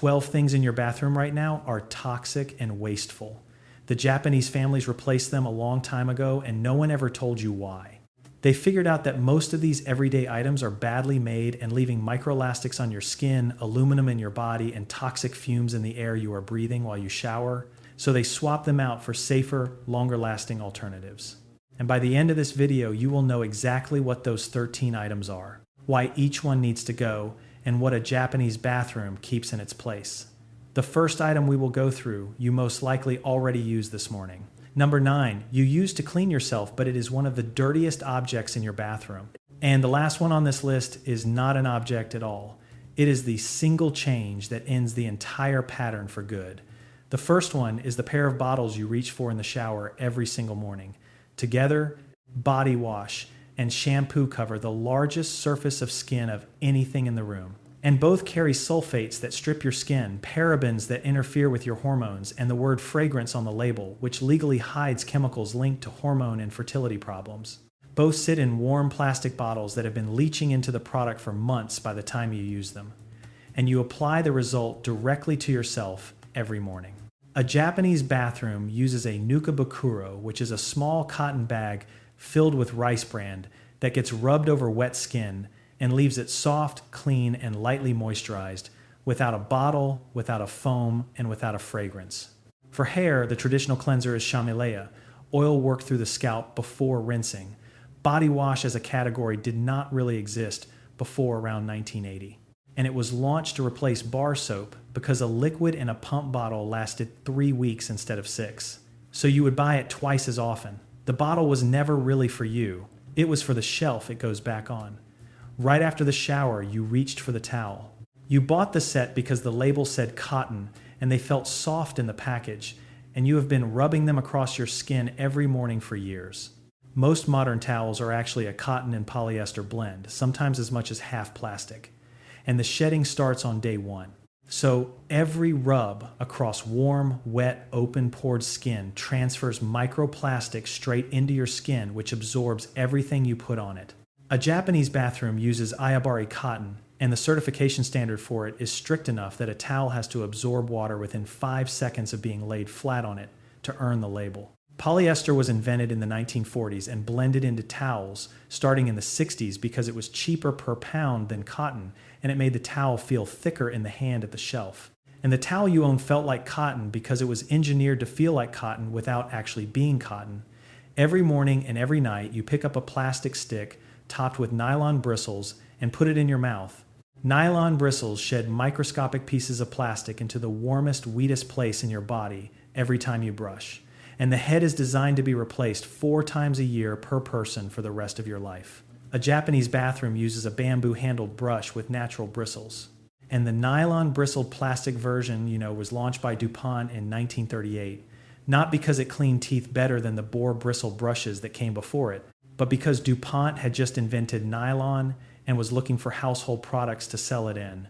12 things in your bathroom right now are toxic and wasteful. The Japanese families replaced them a long time ago, and no one ever told you why. They figured out that most of these everyday items are badly made and leaving microelastics on your skin, aluminum in your body, and toxic fumes in the air you are breathing while you shower. So they swapped them out for safer, longer-lasting alternatives. And by the end of this video, you will know exactly what those 13 items are, why each one needs to go, and what a Japanese bathroom keeps in its place. The first item we will go through, you most likely already used this morning. Number 9, you use to clean yourself, but it is one of the dirtiest objects in your bathroom. And the last one on this list is not an object at all. It is the single change that ends the entire pattern for good. The first one is the pair of bottles you reach for in the shower every single morning. Together, body wash and shampoo cover the largest surface of skin of anything in the room. And both carry sulfates that strip your skin, parabens that interfere with your hormones, and the word fragrance on the label, which legally hides chemicals linked to hormone and fertility problems. Both sit in warm plastic bottles that have been leaching into the product for months by the time you use them. And you apply the result directly to yourself every morning. A Japanese bathroom uses a nukabukuro, which is a small cotton bag filled with rice bran that gets rubbed over wet skin and leaves it soft, clean, and lightly moisturized, without a bottle, without a foam, and without a fragrance. For hair, the traditional cleanser is shamilea, oil worked through the scalp before rinsing. Body wash as a category did not really exist before around 1980. And it was launched to replace bar soap because a liquid in a pump bottle lasted 3 weeks instead of 6. So you would buy it twice as often. The bottle was never really for you. It was for the shelf it goes back on. Right after the shower, you reached for the towel. You bought the set because the label said cotton and they felt soft in the package, and you have been rubbing them across your skin every morning for years. Most modern towels are actually a cotton and polyester blend, sometimes as much as half plastic, and the shedding starts on day 1. So every rub across warm, wet, open-pored skin transfers microplastics straight into your skin, which absorbs everything you put on it. A Japanese bathroom uses Iabari cotton, and the certification standard for it is strict enough that a towel has to absorb water within 5 seconds of being laid flat on it to earn the label. Polyester was invented in the 1940s and blended into towels starting in the 60s because it was cheaper per pound than cotton, and it made the towel feel thicker in the hand at the shelf. And the towel you own felt like cotton because it was engineered to feel like cotton without actually being cotton. Every morning and every night, you pick up a plastic stick topped with nylon bristles and put it in your mouth. Nylon bristles shed microscopic pieces of plastic into the warmest, wettest place in your body every time you brush. And the head is designed to be replaced 4 times a year per person for the rest of your life. A Japanese bathroom uses a bamboo-handled brush with natural bristles. And the nylon bristled plastic version, was launched by DuPont in 1938, not because it cleaned teeth better than the boar bristle brushes that came before it, but because DuPont had just invented nylon and was looking for household products to sell it in.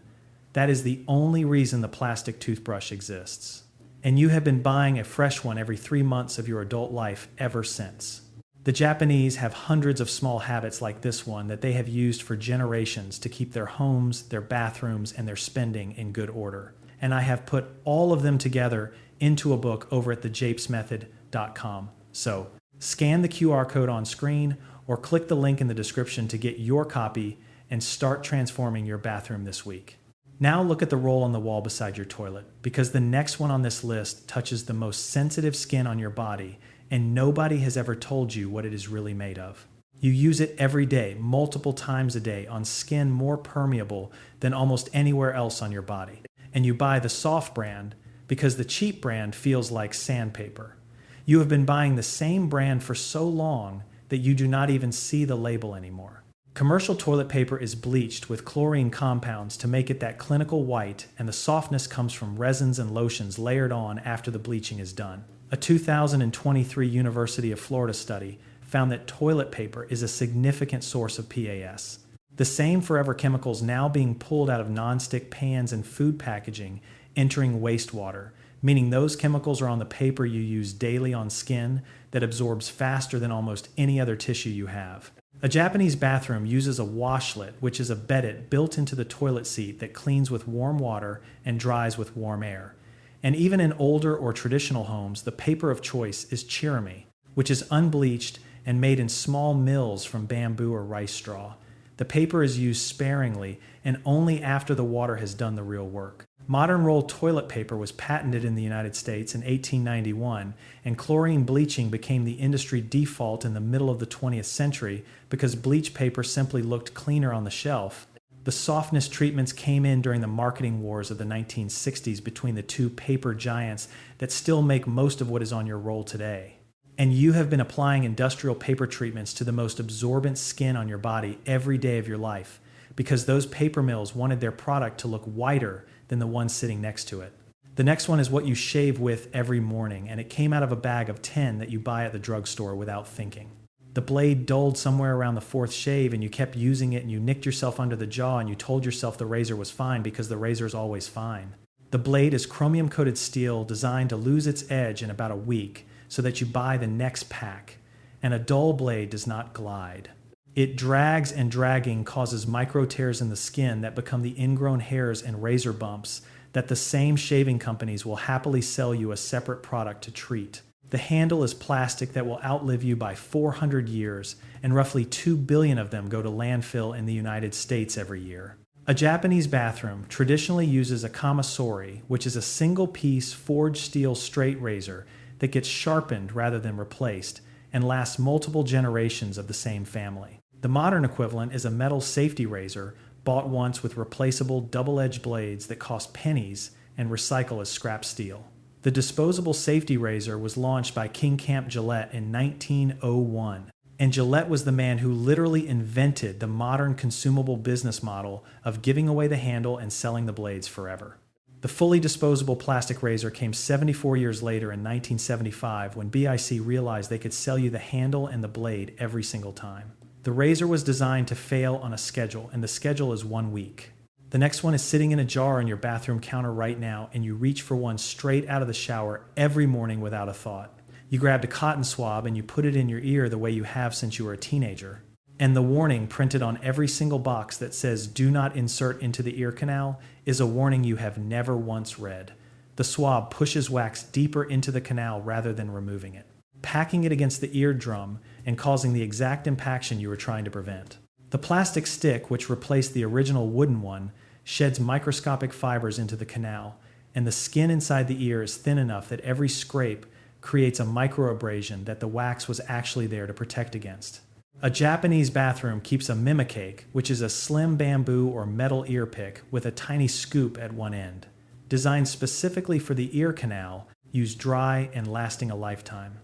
That is the only reason the plastic toothbrush exists. And you have been buying a fresh one every 3 months of your adult life ever since. The Japanese have hundreds of small habits like this one that they have used for generations to keep their homes, their bathrooms, and their spending in good order. And I have put all of them together into a book over at thejapesmethod.com. So scan the QR code on screen or click the link in the description to get your copy and start transforming your bathroom this week. Now look at the roll on the wall beside your toilet, because the next one on this list touches the most sensitive skin on your body, and nobody has ever told you what it is really made of. You use it every day, multiple times a day, on skin more permeable than almost anywhere else on your body. And you buy the soft brand because the cheap brand feels like sandpaper. You have been buying the same brand for so long that you do not even see the label anymore. Commercial toilet paper is bleached with chlorine compounds to make it that clinical white, and the softness comes from resins and lotions layered on after the bleaching is done. A 2023 University of Florida study found that toilet paper is a significant source of PAS. The same forever chemicals now being pulled out of nonstick pans and food packaging entering wastewater, meaning those chemicals are on the paper you use daily on skin that absorbs faster than almost any other tissue you have. A Japanese bathroom uses a washlet, which is a bedded built into the toilet seat that cleans with warm water and dries with warm air. And even in older or traditional homes, the paper of choice is chirame, which is unbleached and made in small mills from bamboo or rice straw. The paper is used sparingly and only after the water has done the real work. Modern rolled toilet paper was patented in the United States in 1891, and chlorine bleaching became the industry default in the middle of the 20th century because bleach paper simply looked cleaner on the shelf. The softness treatments came in during the marketing wars of the 1960s between the two paper giants that still make most of what is on your roll today. And you have been applying industrial paper treatments to the most absorbent skin on your body every day of your life because those paper mills wanted their product to look whiter than the one sitting next to it. The next one is what you shave with every morning, and it came out of a bag of 10 that you buy at the drugstore without thinking. The blade dulled somewhere around the fourth shave, and you kept using it, and you nicked yourself under the jaw, and you told yourself the razor was fine because the razor is always fine. The blade is chromium-coated steel designed to lose its edge in about a week so that you buy the next pack, and a dull blade does not glide. It drags, and dragging causes micro tears in the skin that become the ingrown hairs and razor bumps that the same shaving companies will happily sell you a separate product to treat. The handle is plastic that will outlive you by 400 years, and roughly 2 billion of them go to landfill in the United States every year. A Japanese bathroom traditionally uses a kamasori, which is a single-piece forged steel straight razor that gets sharpened rather than replaced and lasts multiple generations of the same family. The modern equivalent is a metal safety razor bought once with replaceable double-edged blades that cost pennies and recycle as scrap steel. The disposable safety razor was launched by King Camp Gillette in 1901, and Gillette was the man who literally invented the modern consumable business model of giving away the handle and selling the blades forever. The fully disposable plastic razor came 74 years later in 1975 when BIC realized they could sell you the handle and the blade every single time. The razor was designed to fail on a schedule, and the schedule is 1 week. The next one is sitting in a jar on your bathroom counter right now, and you reach for one straight out of the shower every morning without a thought. You grabbed a cotton swab and you put it in your ear the way you have since you were a teenager. And the warning printed on every single box that says "Do not insert into the ear canal" is a warning you have never once read. The swab pushes wax deeper into the canal rather than removing it, packing it against the eardrum and causing the exact impaction you were trying to prevent. The plastic stick, which replaced the original wooden one, sheds microscopic fibers into the canal, and the skin inside the ear is thin enough that every scrape creates a microabrasion that the wax was actually there to protect against. A Japanese bathroom keeps a mimicake, which is a slim bamboo or metal ear pick with a tiny scoop at one end. Designed specifically for the ear canal, used dry and lasting a lifetime.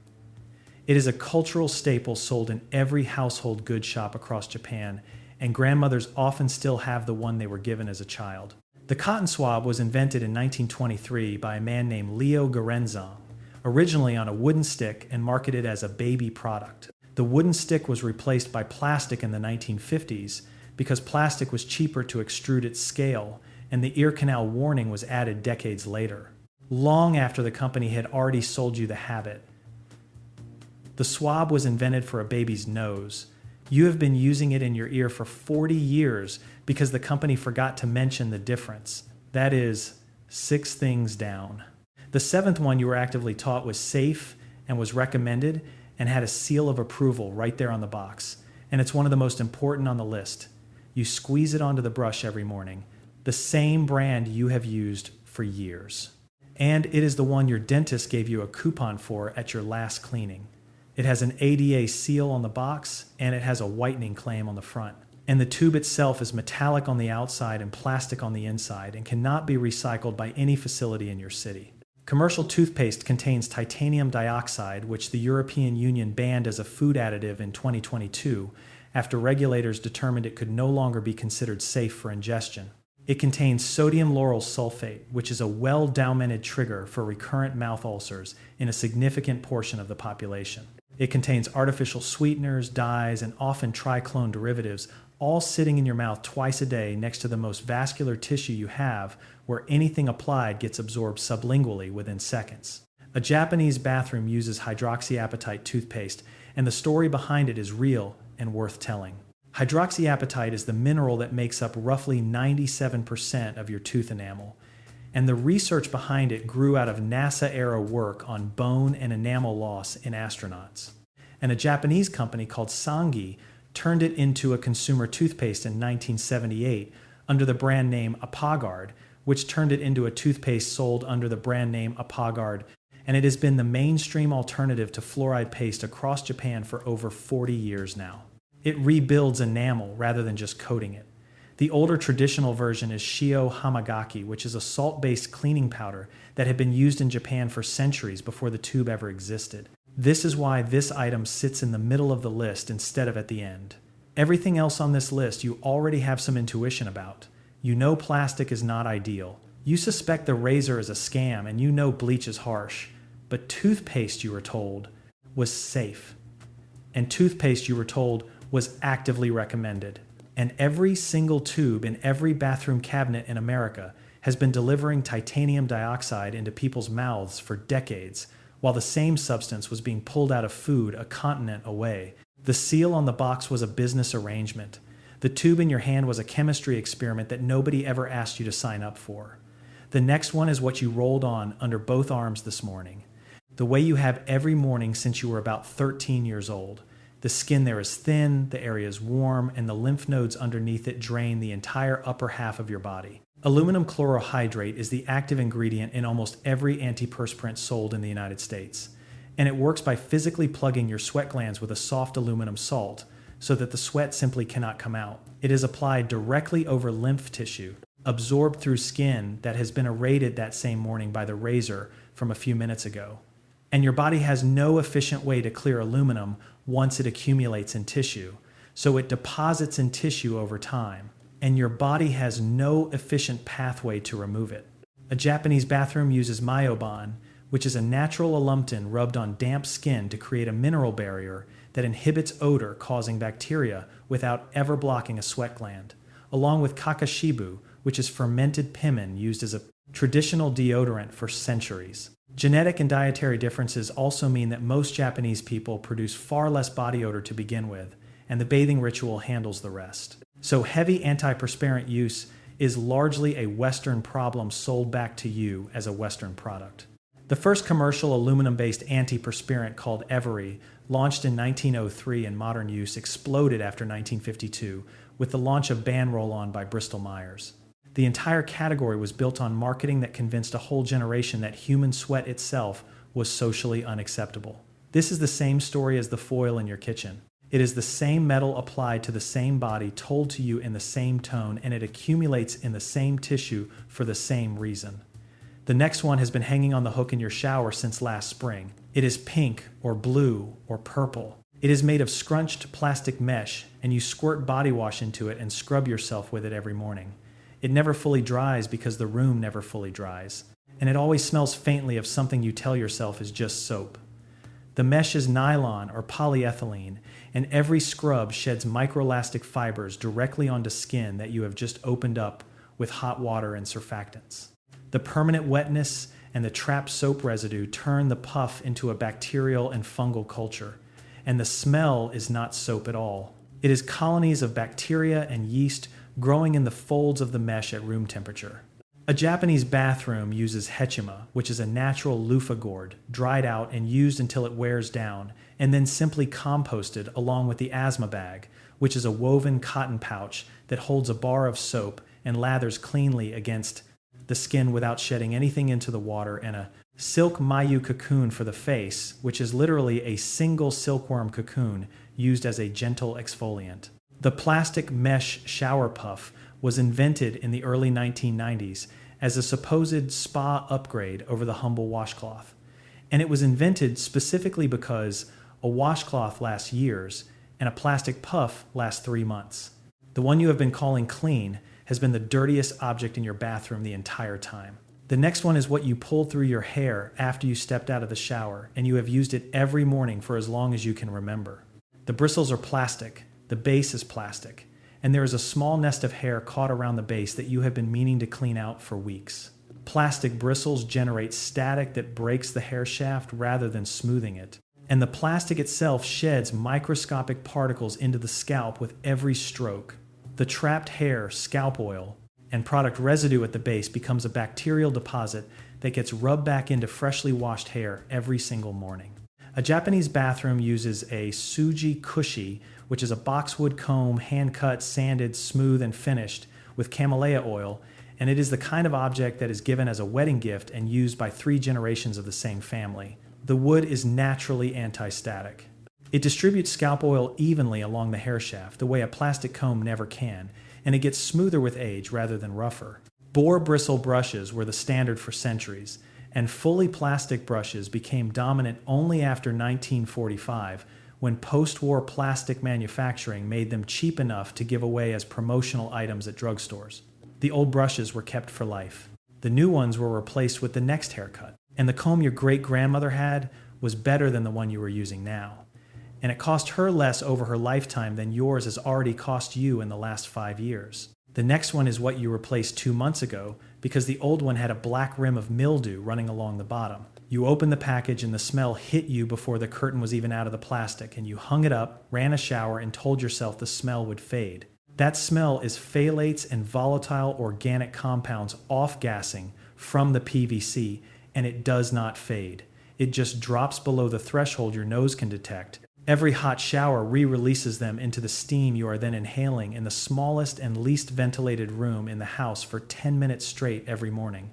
It is a cultural staple sold in every household goods shop across Japan, and grandmothers often still have the one they were given as a child. The cotton swab was invented in 1923 by a man named Leo Garenzon, originally on a wooden stick and marketed as a baby product. The wooden stick was replaced by plastic in the 1950s because plastic was cheaper to extrude at scale, and the ear canal warning was added decades later, long after the company had already sold you the habit. The swab was invented for a baby's nose. You have been using it in your ear for 40 years because the company forgot to mention the difference. That is, 6 things down. The 7th one you were actively taught was safe and was recommended and had a seal of approval right there on the box. And it's one of the most important on the list. You squeeze it onto the brush every morning. The same brand you have used for years. And it is the one your dentist gave you a coupon for at your last cleaning. It has an ADA seal on the box, and it has a whitening claim on the front. And the tube itself is metallic on the outside and plastic on the inside and cannot be recycled by any facility in your city. Commercial toothpaste contains titanium dioxide, which the European Union banned as a food additive in 2022 after regulators determined it could no longer be considered safe for ingestion. It contains sodium lauryl sulfate, which is a well-documented trigger for recurrent mouth ulcers in a significant portion of the population. It contains artificial sweeteners, dyes, and often triclone derivatives, all sitting in your mouth twice a day next to the most vascular tissue you have, where anything applied gets absorbed sublingually within seconds. A Japanese bathroom uses hydroxyapatite toothpaste, and the story behind it is real, and worth telling. Hydroxyapatite is the mineral that makes up roughly 97% of your tooth enamel, and the research behind it grew out of NASA-era work on bone and enamel loss in astronauts. And a Japanese company called Sangi turned it into a consumer toothpaste in 1978 under the brand name Apagard, which turned it into a toothpaste sold under the brand name Apagard, and it has been the mainstream alternative to fluoride paste across Japan for over 40 years now. It rebuilds enamel rather than just coating it. The older traditional version is Shio Hamagaki, which is a salt-based cleaning powder that had been used in Japan for centuries before the tube ever existed. This is why this item sits in the middle of the list instead of at the end. Everything else on this list you already have some intuition about. You know plastic is not ideal. You suspect the razor is a scam, and you know bleach is harsh. But toothpaste, you were told, was safe. And toothpaste, you were told, was actively recommended. And every single tube in every bathroom cabinet in America has been delivering titanium dioxide into people's mouths for decades, while the same substance was being pulled out of food a continent away. The seal on the box was a business arrangement. The tube in your hand was a chemistry experiment that nobody ever asked you to sign up for. The next one is what you rolled on under both arms this morning. The way you have every morning since you were about 13 years old. The skin there is thin, the area is warm, and the lymph nodes underneath it drain the entire upper half of your body. Aluminum chlorohydrate is the active ingredient in almost every antiperspirant sold in the United States, and it works by physically plugging your sweat glands with a soft aluminum salt so that the sweat simply cannot come out. It is applied directly over lymph tissue, absorbed through skin that has been irradiated that same morning by the razor from a few minutes ago. And your body has no efficient way to clear aluminum once it accumulates in tissue, so it deposits in tissue over time, and your body has no efficient pathway to remove it. A Japanese bathroom uses myobon, which is a natural alumtin rubbed on damp skin to create a mineral barrier that inhibits odor causing bacteria without ever blocking a sweat gland, along with kakashibu, which is fermented pimmin used as a traditional deodorant for centuries. Genetic and dietary differences also mean that most Japanese people produce far less body odor to begin with, and the bathing ritual handles the rest. So heavy antiperspirant use is largely a Western problem sold back to you as a Western product. The first commercial aluminum-based antiperspirant, called Every, launched in 1903 and modern use exploded after 1952 with the launch of Ban Roll-On by Bristol-Myers. The entire category was built on marketing that convinced a whole generation that human sweat itself was socially unacceptable. This is the same story as the foil in your kitchen. It is the same metal applied to the same body, told to you in the same tone, and it accumulates in the same tissue for the same reason. The next one has been hanging on the hook in your shower since last spring. It is pink or blue or purple. It is made of scrunched plastic mesh, and you squirt body wash into it and scrub yourself with it every morning. It never fully dries because the room never fully dries, and it always smells faintly of something you tell yourself is just soap. The mesh is nylon or polyethylene, and every scrub sheds microelastic fibers directly onto skin that you have just opened up with hot water and surfactants. The permanent wetness and the trapped soap residue turn the puff into a bacterial and fungal culture, and the smell is not soap at all. It is colonies of bacteria and yeast growing in the folds of the mesh at room temperature. A Japanese bathroom uses hechima, which is a natural loofah gourd, dried out and used until it wears down, and then simply composted along with the asthma bag, which is a woven cotton pouch that holds a bar of soap and lathers cleanly against the skin without shedding anything into the water, and a silk mayu cocoon for the face, which is literally a single silkworm cocoon used as a gentle exfoliant. The plastic mesh shower puff was invented in the early 1990s as a supposed spa upgrade over the humble washcloth. And it was invented specifically because a washcloth lasts years and a plastic puff lasts 3 months. The one you have been calling clean has been the dirtiest object in your bathroom the entire time. The next one is what you pulled through your hair after you stepped out of the shower, and you have used it every morning for as long as you can remember. The bristles are plastic, the base is plastic, and there is a small nest of hair caught around the base that you have been meaning to clean out for weeks. Plastic bristles generate static that breaks the hair shaft rather than smoothing it. And the plastic itself sheds microscopic particles into the scalp with every stroke. The trapped hair, scalp oil, and product residue at the base becomes a bacterial deposit that gets rubbed back into freshly washed hair every single morning. A Japanese bathroom uses a suji kushi, which is a boxwood comb, hand-cut, sanded, smooth, and finished with camellia oil, and it is the kind of object that is given as a wedding gift and used by 3 generations of the same family. The wood is naturally anti-static. It distributes scalp oil evenly along the hair shaft, the way a plastic comb never can, and it gets smoother with age rather than rougher. Boar bristle brushes were the standard for centuries, and fully plastic brushes became dominant only after 1945, when post-war plastic manufacturing made them cheap enough to give away as promotional items at drugstores. The old brushes were kept for life. The new ones were replaced with the next haircut, and the comb your great-grandmother had was better than the one you were using now. And it cost her less over her lifetime than yours has already cost you in the last 5 years. The next one is what you replaced 2 months ago because the old one had a black rim of mildew running along the bottom. You opened the package and the smell hit you before the curtain was even out of the plastic, and you hung it up, ran a shower, and told yourself the smell would fade. That smell is phthalates and volatile organic compounds off-gassing from the PVC, and it does not fade. It just drops below the threshold your nose can detect. Every hot shower re-releases them into the steam you are then inhaling in the smallest and least ventilated room in the house for 10 minutes straight every morning.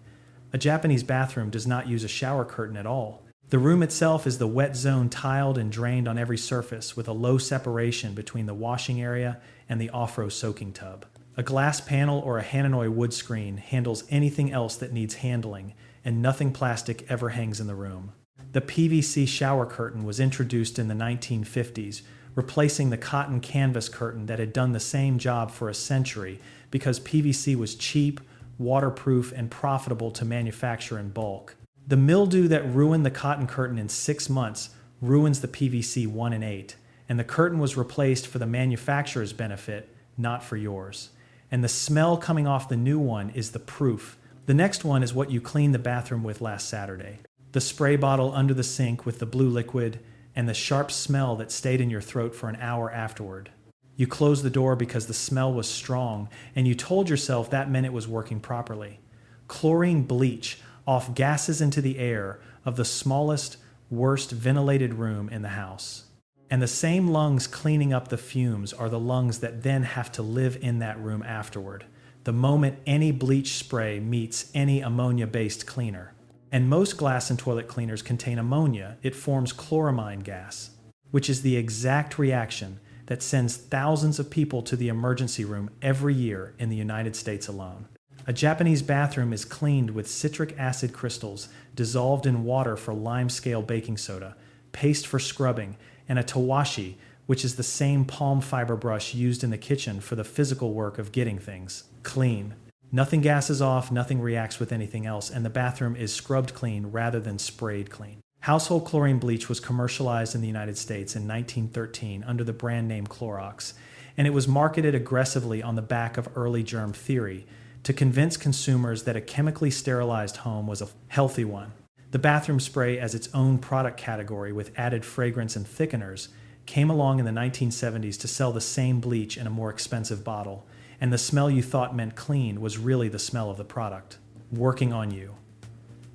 A Japanese bathroom does not use a shower curtain at all. The room itself is the wet zone tiled and drained on every surface with a low separation between the washing area and the off-row soaking tub. A glass panel or a Hanoi wood screen handles anything else that needs handling, and nothing plastic ever hangs in the room. The PVC shower curtain was introduced in the 1950s, replacing the cotton canvas curtain that had done the same job for a century because PVC was cheap, waterproof, and profitable to manufacture in bulk. The mildew that ruined the cotton curtain in 6 months ruins the PVC 1 in 8, and the curtain was replaced for the manufacturer's benefit, not for yours. And the smell coming off the new one is the proof. The next one is what you cleaned the bathroom with last Saturday. The spray bottle under the sink with the blue liquid, and the sharp smell that stayed in your throat for an hour afterward. You closed the door because the smell was strong, and you told yourself that meant it was working properly. Chlorine bleach off gases into the air of the smallest, worst ventilated room in the house. And the same lungs cleaning up the fumes are the lungs that then have to live in that room afterward, the moment any bleach spray meets any ammonia-based cleaner. And most glass and toilet cleaners contain ammonia. It forms chloramine gas, which is the exact reaction that sends thousands of people to the emergency room every year in the United States alone. A Japanese bathroom is cleaned with citric acid crystals dissolved in water for lime-scale baking soda, paste for scrubbing, and a tawashi, which is the same palm fiber brush used in the kitchen for the physical work of getting things clean. Nothing gases off, nothing reacts with anything else, and the bathroom is scrubbed clean rather than sprayed clean. Household chlorine bleach was commercialized in the United States in 1913 under the brand name Clorox, and it was marketed aggressively on the back of early germ theory to convince consumers that a chemically sterilized home was a healthy one. The bathroom spray as its own product category with added fragrance and thickeners came along in the 1970s to sell the same bleach in a more expensive bottle, and the smell you thought meant clean was really the smell of the product, working on you.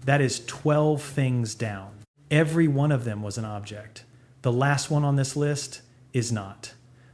That is 12 things down. Every one of them was an object. The last one on this list is not.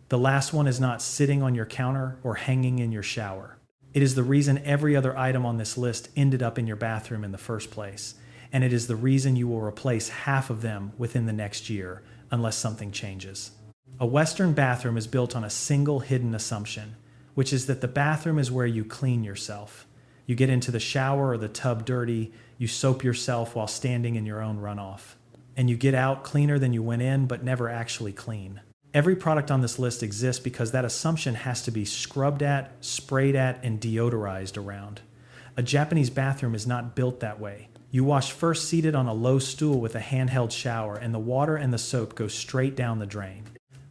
The last one is not sitting on your counter or hanging in your shower. It is the reason every other item on this list ended up in your bathroom in the first place, and it is the reason you will replace half of them within the next year, unless something changes. A Western bathroom is built on a single hidden assumption, which is that the bathroom is where you clean yourself. You get into the shower or the tub dirty, you soap yourself while standing in your own runoff, and you get out cleaner than you went in, but never actually clean. Every product on this list exists because that assumption has to be scrubbed at, sprayed at, and deodorized around. A Japanese bathroom is not built that way. You wash first seated on a low stool with a handheld shower, and the water and the soap go straight down the drain.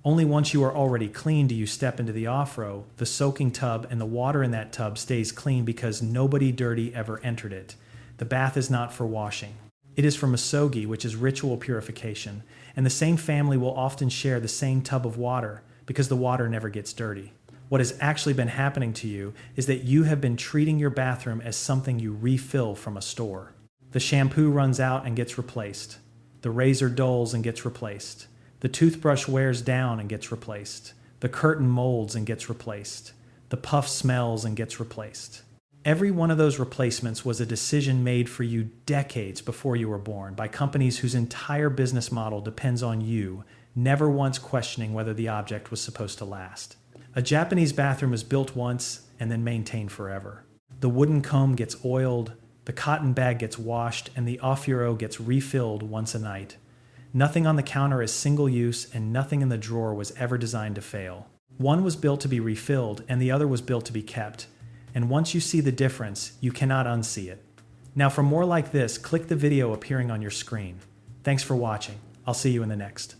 Only once you are already clean do you step into the off-row, the soaking tub, and the water in that tub stays clean because nobody dirty ever entered it. The bath is not for washing. It is for misogi, which is ritual purification, and the same family will often share the same tub of water because the water never gets dirty. What has actually been happening to you is that you have been treating your bathroom as something you refill from a store. The shampoo runs out and gets replaced. The razor dulls and gets replaced. The toothbrush wears down and gets replaced. The curtain molds and gets replaced. The puff smells and gets replaced. Every one of those replacements was a decision made for you decades before you were born by companies whose entire business model depends on you never once questioning whether the object was supposed to last. A Japanese bathroom is built once and then maintained forever. The wooden comb gets oiled, the cotton bag gets washed, and the ofuro gets refilled once a night. Nothing on the counter is single use, and nothing in the drawer was ever designed to fail. One was built to be refilled, and the other was built to be kept. And once you see the difference, you cannot unsee it. Now for more like this, click the video appearing on your screen. Thanks for watching. I'll see you in the next.